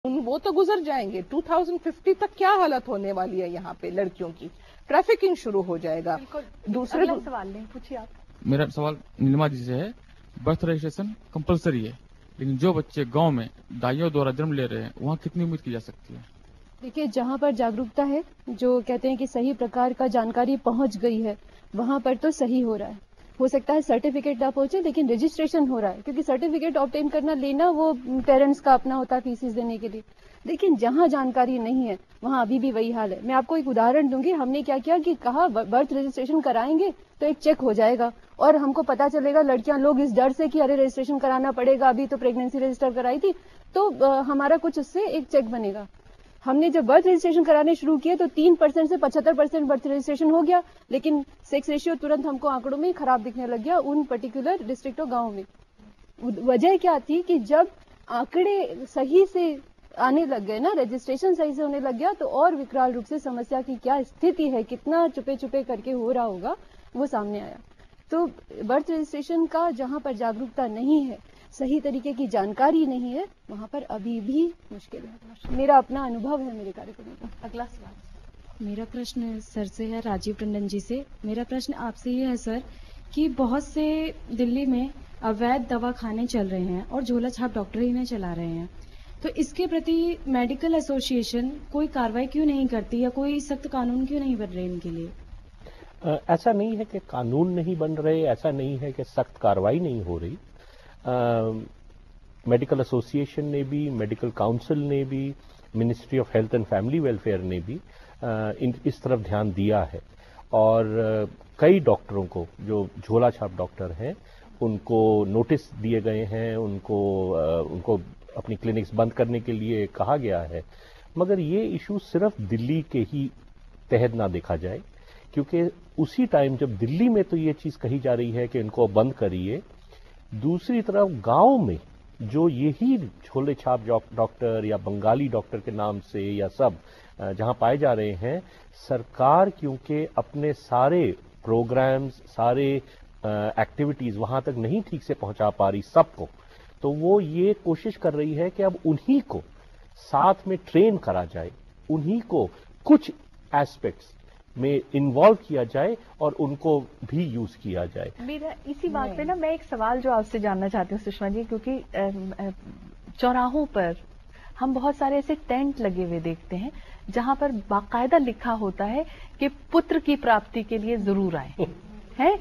वो तो गुजर जाएंगे। 2050 तक क्या हालत होने वाली है यहाँ पे लड़कियों की, ट्रैफिकिंग शुरू हो जाएगा। दूसरे सवाल नहीं पूछिए आप। मेरा सवाल नीलिमा जी से है, बर्थ रजिस्ट्रेशन कंपलसरी है, लेकिन जो बच्चे गांव में दाइयों द्वारा जन्म ले रहे हैं वहाँ कितनी उम्मीद की जा सकती है? देखिए, जहाँ पर जागरूकता है, जो कहते हैं कि सही प्रकार का जानकारी पहुंच गई है, वहां पर तो सही हो रहा है। हो सकता है सर्टिफिकेट ना पहुंचे, लेकिन रजिस्ट्रेशन हो रहा है, क्योंकि सर्टिफिकेट ऑब्टेन करना लेना वो पेरेंट्स का अपना होता है फीसिस देने के लिए। लेकिन जहां जानकारी नहीं है वहां अभी भी वही हाल है। मैं आपको एक उदाहरण दूंगी। हमने क्या किया कि कहा बर्थ रजिस्ट्रेशन कराएंगे तो एक चेक हो जाएगा और हमको पता चलेगा। लड़कियां लोग इस डर से कि अरे रजिस्ट्रेशन कराना पड़ेगा, अभी तो प्रेगनेंसी रजिस्टर कराई थी, तो हमारा कुछ उससे एक चेक बनेगा। हमने जब बर्थ रजिस्ट्रेशन कराने शुरू किए तो 3% से 75% बर्थ रजिस्ट्रेशन हो गया, लेकिन सेक्स रेशियो तुरंत हमको आंकड़ों में खराब दिखने लग गया उन पर्टिकुलर डिस्ट्रिक्ट और गाँव में। वजह क्या थी कि जब आंकड़े सही से आने लग गए ना, रजिस्ट्रेशन सही से होने लग गया, तो और विकराल रूप से समस्या की क्या स्थिति है, कितना चुपे चुपे करके हो रहा होगा, वो सामने आया। तो बर्थ रजिस्ट्रेशन का जहां पर जागरूकता नहीं है, सही तरीके की जानकारी नहीं है, वहां पर अभी भी मुश्किल है। मेरा अपना अनुभव है मेरे कार्यक्रम का। अगला सवाल मेरा प्रश्न सर से है, राजीव टंडन जी से। मेरा प्रश्न आपसे ये है सर कि बहुत से दिल्ली में अवैध दवाखाने चल रहे हैं और झोला छाप डॉक्टर ही में चला रहे हैं, तो इसके प्रति मेडिकल एसोसिएशन कोई कार्रवाई क्यों नहीं करती या कोई सख्त कानून क्यों नहीं बन रहे इनके लिए? ऐसा नहीं है कि कानून नहीं बन रहे, ऐसा नहीं है कि सख्त कार्रवाई नहीं हो रही। मेडिकल एसोसिएशन ने भी, मेडिकल काउंसिल ने भी, ministry of health and family welfare ने भी इस तरफ ध्यान दिया है और कई डॉक्टरों को, जो झोला छाप डॉक्टर हैं, उनको नोटिस दिए गए हैं, उनको अपनी क्लिनिक्स बंद करने के लिए कहा गया है। मगर ये इशू सिर्फ दिल्ली के ही तहत ना देखा जाए, क्योंकि उसी टाइम जब दिल्ली में तो ये चीज कही जा रही है कि इनको बंद करिए, दूसरी तरफ गांव में जो यही झोले छाप डॉक्टर या बंगाली डॉक्टर के नाम से या सब जहां पाए जा रहे हैं, सरकार क्योंकि अपने सारे प्रोग्राम्स, सारे एक्टिविटीज वहां तक नहीं ठीक से पहुंचा पा रही सबको, तो वो ये कोशिश कर रही है कि अब उन्हीं को साथ में ट्रेन करा जाए, उन्हीं को कुछ एस्पेक्ट्स में इन्वॉल्व किया जाए और उनको भी यूज किया जाए। मेरा इसी बात पे ना मैं एक सवाल जो आपसे जानना चाहती हूँ सुषमा जी, क्योंकि चौराहों पर हम बहुत सारे ऐसे टेंट लगे हुए देखते हैं जहां पर बाकायदा लिखा होता है कि पुत्र की प्राप्ति के लिए जरूर आए हैं,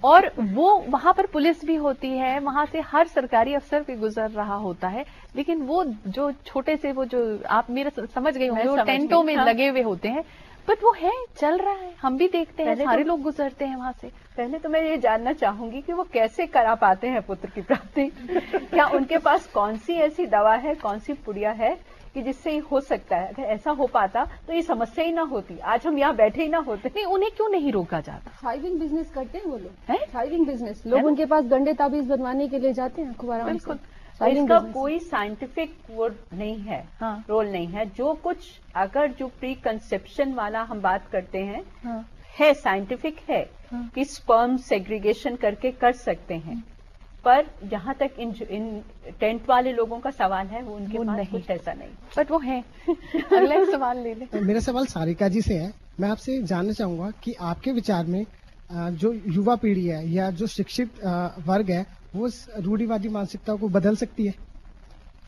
और वो वहां पर पुलिस भी होती है, वहां से हर सरकारी अफसर भी गुजर रहा होता है, लेकिन वो जो छोटे से वो जो आप मेरे समझ गई जो टेंटों में लगे हुए होते हैं, बट वो है, चल रहा है, हम भी देखते हैं, सारे लोग गुजरते हैं वहां से। पहले तो मैं ये जानना चाहूंगी कि वो कैसे करा पाते हैं पुत्र की प्राप्ति। क्या उनके पास कौन सी ऐसी दवा है, कौन सी पुड़िया है कि जिससे ये हो सकता है? अगर ऐसा हो पाता तो ये समस्या ही ना होती, आज हम यहाँ बैठे ही ना होते। नहीं, उन्हें क्यों नहीं रोका जाता? थाइविंग बिजनेस करते हैं वो लोग, थाइविंग बिजनेस। लोग उनके पास गंडे ताबीज बनवाने के लिए जाते हैं खूब आराम से। इसका कोई साइंटिफिक वो नहीं है, रोल नहीं है। जो कुछ अगर जो प्री कंसेप्शन वाला हम बात करते हैं, है साइंटिफिक है कि स्पर्म सेग्रीगेशन करके कर सकते हैं, पर जहां तक इन टेंट वाले लोगों का सवाल है, वो उनके पास कुछ ऐसा नहीं, बट वो है। अगला सवाल ले ले। मेरा सवाल सारिका जी से है। मैं आपसे जानना चाहूंगा कि आपके विचार में जो युवा पीढ़ी है या जो शिक्षित वर्ग है, वो रूढ़िवादी मानसिकता को बदल सकती है?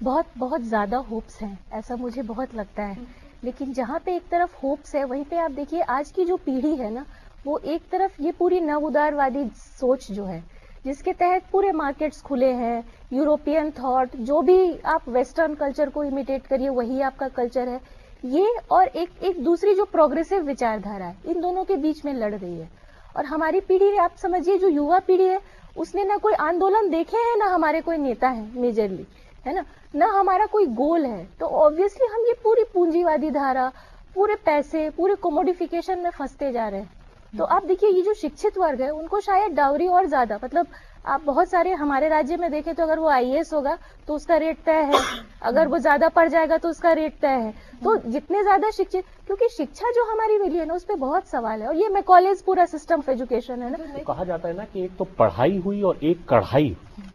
बहुत बहुत ज्यादा होप्स हैं, ऐसा मुझे बहुत लगता है। लेकिन जहाँ पे एक तरफ होप्स है, वहीं पे आप देखिए आज की जो पीढ़ी है ना, वो एक तरफ ये पूरी नव उदारवादी सोच जो है, जिसके तहत पूरे मार्केट्स खुले हैं, यूरोपियन थॉट, जो भी आप वेस्टर्न कल्चर को इमिटेट करिए वही आपका कल्चर है, ये और एक दूसरी जो प्रोग्रेसिव विचारधारा है, इन दोनों के बीच में लड़ रही है। और हमारी पीढ़ी, आप समझिए जो युवा पीढ़ी है, उसने ना कोई आंदोलन देखे हैं, ना हमारे कोई नेता है मेजरली, है ना हमारा कोई गोल है। तो ऑब्वियसली हम ये पूरी पूंजीवादी धारा, पूरे पैसे, पूरे कोमोडिफिकेशन में फंसते जा रहे हैं। तो आप देखिए ये जो शिक्षित वर्ग है, उनको शायद डाउरी और ज्यादा, मतलब आप बहुत सारे हमारे राज्य में देखें तो अगर वो आईएएस होगा तो उसका रेट तय है, अगर वो ज्यादा पढ़ जाएगा तो उसका रेट तय है। तो जितने ज्यादा शिक्षित, क्योंकि शिक्षा जो हमारी मिली है ना, उस पर बहुत सवाल है। और ये मैं कॉलेज पूरा सिस्टम ऑफ एजुकेशन है ना, तो कहा जाता है ना कि एक तो पढ़ाई हुई और एक कढ़ाई हुई।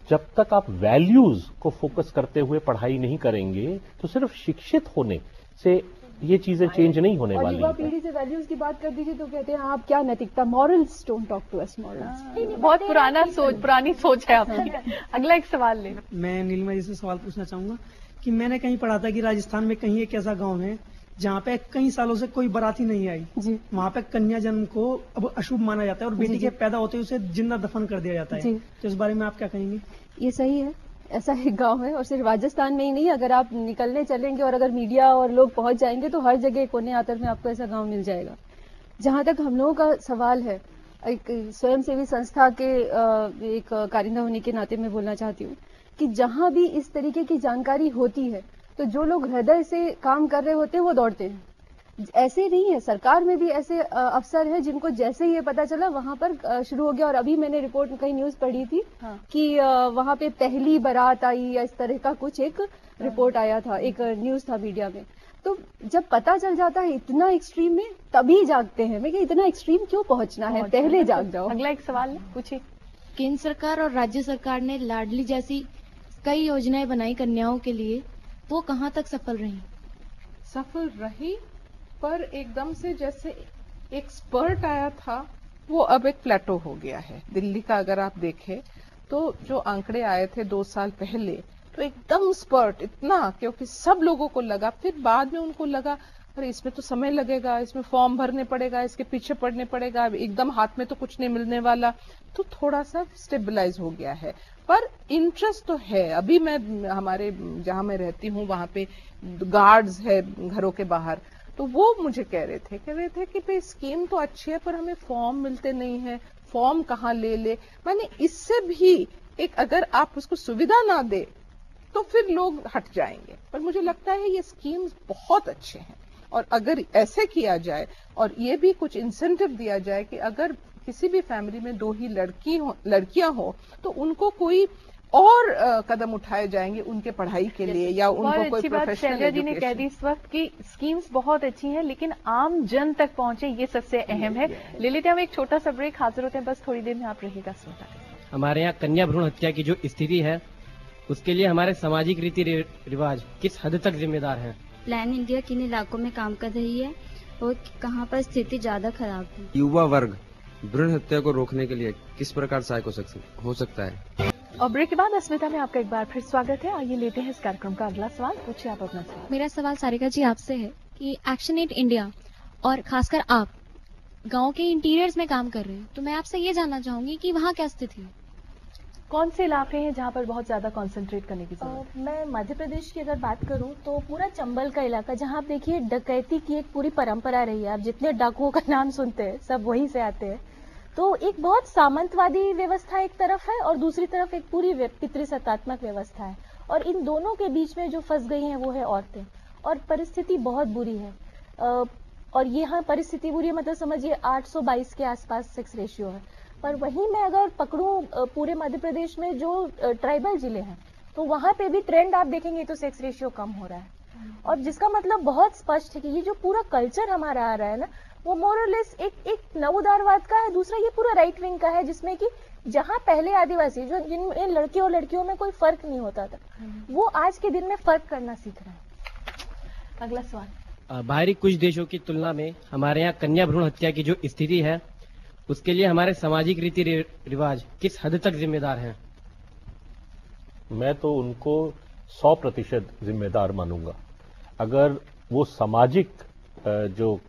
जब तक आप वैल्यूज को फोकस करते हुए पढ़ाई नहीं करेंगे तो सिर्फ शिक्षित होने से ये चीजें चेंज नहीं होने वाली। युवा पीढ़ी से वैल्यूज की बात कर दीजिए तो कहते हैं आप क्या नैतिकता, morals, don't talk to us morals. बहुत पुरानी सोच है आपकी। अगला एक सवाल ले। मैं नीलिमा जी से सवाल पूछना चाहूंगा कि मैंने कहीं पढ़ा था कि राजस्थान में कहीं एक ऐसा गांव है जहाँ पे कई सालों से कोई बाराती नहीं आई जी। वहाँ पे कन्या जन्म को अब अशुभ माना जाता है और बेटी के पैदा होते ही उसे जिंदा दफन कर दिया जाता है। तो इस बारे में आप क्या कहेंगे? ये सही है, ऐसा एक गांव है और सिर्फ राजस्थान में ही नहीं, अगर आप निकलने चलेंगे और अगर मीडिया और लोग पहुंच जाएंगे तो हर जगह कोने आतर में आपको ऐसा गांव मिल जाएगा। जहां तक हम लोगों का सवाल है, एक स्वयंसेवी संस्था के एक कारिंदा होने के नाते मैं बोलना चाहती हूँ कि जहां भी इस तरीके की जानकारी होती है तो जो लोग हृदय से काम कर रहे होते हैं वो दौड़ते हैं। ऐसे नहीं है, सरकार में भी ऐसे अफसर है जिनको जैसे ही ये पता चला वहां पर शुरू हो गया। और अभी मैंने रिपोर्ट में कहीं न्यूज पढ़ी थी कि वहां पे पहली बारात आई या इस तरह का कुछ एक रिपोर्ट आया था, एक न्यूज था मीडिया में। तो जब पता चल जाता है इतना एक्सट्रीम में तभी जागते हैं। मैं कि इतना एक्सट्रीम क्यों पहुंचना है, पहले जाग जाओ। अगला एक सवाल पूछिए। केंद्र सरकार और राज्य सरकार ने लाडली जैसी कई योजनाएं बनाई कन्याओं के लिए, वो कहाँ तक सफल रही? सफल रही, पर एकदम से जैसे एक स्पर्ट आया था वो अब एक प्लेटो हो गया है। दिल्ली का अगर आप देखें तो जो आंकड़े आए थे 2 साल पहले तो एकदम स्पर्ट इतना, क्योंकि सब लोगों को लगा, फिर बाद में उनको लगा अरे इसमें तो समय लगेगा, इसमें फॉर्म भरने पड़ेगा, इसके पीछे पड़ने पड़ेगा, एकदम हाथ में तो कुछ नहीं मिलने वाला, तो थोड़ा सा स्टेबलाइज हो गया है। पर इंटरेस्ट तो है। अभी मैं हमारे जहां मैं रहती हूँ वहां पे गार्ड्स है घरों के बाहर, तो वो मुझे कह रहे थे कि भाई स्कीम तो अच्छी है पर हमें फॉर्म मिलते नहीं है, फॉर्म कहाँ ले। मैंने इससे भी एक, अगर आप उसको सुविधा ना दे तो फिर लोग हट जाएंगे। पर मुझे लगता है ये स्कीम्स बहुत अच्छे हैं और अगर ऐसे किया जाए और ये भी कुछ इंसेंटिव दिया जाए कि अगर किसी भी फैमिली में 2 ही लड़कियां हो तो उनको कोई और कदम उठाए जाएंगे उनके पढ़ाई के लिए या उनको कोई प्रोफेशनल एजुकेशन। जी ने कह दी इस वक्त की स्कीम्स बहुत अच्छी हैं लेकिन आम जन तक पहुंचे ये सबसे अहम है। ले लेते हम एक छोटा सा ब्रेक, हाजिर होते हैं बस थोड़ी देर में, आप रहिएगा सुनता। हमारे यहाँ कन्या भ्रूण हत्या की जो स्थिति है उसके लिए हमारे सामाजिक रीति रिवाज किस हद तक जिम्मेदार हैं? प्लान इंडिया किन इलाकों में काम कर रही है और कहां पर स्थिति ज्यादा खराब है? युवा वर्ग भ्रूण हत्या को रोकने के लिए किस प्रकार सहायक हो सकता है? और ब्रेक के बाद अस्मिता में आपका एक बार फिर स्वागत है। आइए लेते हैं इस कार्यक्रम का अगला सवाल, पूछिए आप अपना सवाल। मेरा सवाल सारिका जी आपसे है कि एक्शन एड इंडिया और खासकर आप गांव के इंटीरियर्स में काम कर रहे हैं, तो मैं आपसे ये जानना चाहूंगी कि वहाँ क्या स्थिति है? कौन से इलाके हैं जहाँ पर बहुत ज्यादा कंसंट्रेट करने की जरूरत है? मैं मध्य प्रदेश की अगर बात करूं तो पूरा चंबल का इलाका, जहां आप देखिए डकैती की एक पूरी परंपरा रही है। आप जितने डाकुओं का नाम सुनते हैं सब वहीं से आते हैं। तो एक बहुत सामंतवादी व्यवस्था एक तरफ है और दूसरी तरफ एक पूरी पितृसत्तात्मक व्यवस्था है, और इन दोनों के बीच में जो फंस गई हैं वो है औरतें, और परिस्थिति बहुत बुरी है। और यहाँ परिस्थिति बुरी है मतलब समझिए 822 के आसपास सेक्स रेशियो है। पर वहीं मैं अगर पकड़ूं पूरे मध्य प्रदेश में जो ट्राइबल जिले हैं तो वहां पे भी ट्रेंड आप देखेंगे तो सेक्स रेशियो कम हो रहा है, और जिसका मतलब बहुत स्पष्ट है कि ये जो पूरा कल्चर हमारा आ रहा है ना वो मोर और लेस एक नवोदारवाद का है, दूसरा ये पूरा राइट विंग का है, जिसमें कि जहां पहले आदिवासी जो जिनमें लड़के और लड़कियों में कोई फर्क नहीं होता था वो आज के दिन में फर्क करना सीख रहा है। अगला सवाल। बाहरी कुछ देशों की तुलना में हमारे यहाँ कन्या भ्रूण हत्या की जो स्थिति है उसके लिए हमारे सामाजिक रीति रिवाज किस हद तक जिम्मेदार हैं? मैं तो उनको 100% जिम्मेदार मानूंगा। अगर वो सामाजिक जो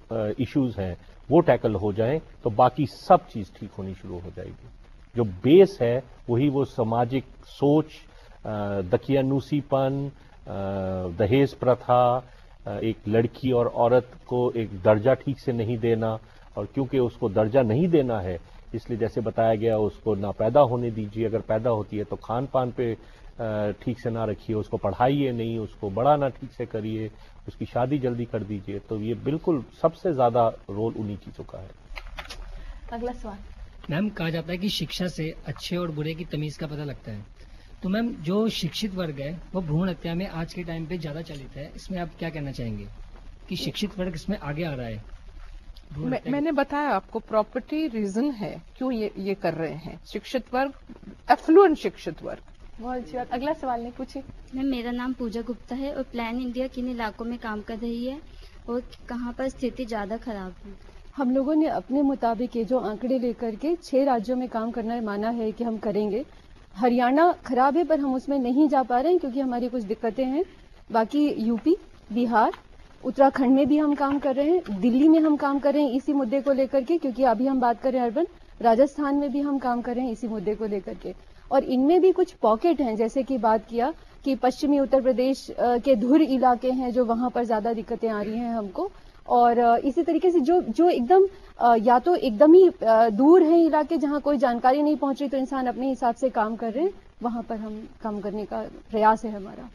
इश्यूज हैं वो टैकल हो जाएं तो बाकी सब चीज ठीक होनी शुरू हो जाएगी। जो बेस है वही वो सामाजिक सोच, दकियानूसीपन, दहेज प्रथा, एक लड़की और औरत को एक दर्जा ठीक से नहीं देना, और क्योंकि उसको दर्जा नहीं देना है इसलिए जैसे बताया गया उसको ना पैदा होने दीजिए, अगर पैदा होती है तो खान पान पे ठीक से ना रखिए, उसको पढ़ाइए नहीं, उसको बड़ा ना ठीक से करिए, उसकी शादी जल्दी कर दीजिए। तो ये बिल्कुल सबसे ज्यादा रोल उन्हीं चीजों का है। अगला सवाल। मैम, कहा जाता है कि शिक्षा से अच्छे और बुरे की तमीज का पता लगता है, तो मैम जो शिक्षित वर्ग है वो भ्रूण हत्या में आज के टाइम पे ज्यादा चलित है, इसमें आप क्या कहना चाहेंगे कि शिक्षित वर्ग इसमें आगे आ रहा है? मैंने बताया आपको प्रॉपर्टी रीजन है क्यों ये कर रहे हैं। शिक्षित वर्ग, एफ्लुएंट शिक्षित वर्ग, बहुत अच्छी बात। अगला सवाल नहीं पूछिए। मैम, मेरा नाम पूजा गुप्ता है और प्लान इंडिया किन इलाकों में काम कर रही है और कहाँ पर स्थिति ज्यादा खराब है? हम लोगों ने अपने मुताबिक ये जो आंकड़े लेकर के 6 राज्यों में काम करना माना है कि हम करेंगे। हरियाणा खराब है पर हम उसमें नहीं जा पा रहे हैं क्योंकि हमारी कुछ दिक्कतें हैं। बाकी यूपी, बिहार, उत्तराखंड में भी हम काम कर रहे हैं, दिल्ली में हम काम कर रहे हैं इसी मुद्दे को लेकर के, क्योंकि अभी हम बात कर रहे हैं अर्बन। राजस्थान में भी हम काम कर रहे हैं इसी मुद्दे को लेकर के। और इनमें भी कुछ पॉकेट हैं, जैसे कि बात किया कि पश्चिमी उत्तर प्रदेश के धुर इलाके हैं जो वहां पर ज्यादा दिक्कतें आ रही हैं हमको। और इसी तरीके से जो एकदम या तो एकदम ही दूर है इलाके जहां कोई जानकारी नहीं पहुंच रही तो इंसान अपने हिसाब से काम कर रहे हैं, वहां पर हम काम करने का प्रयास है हमारा।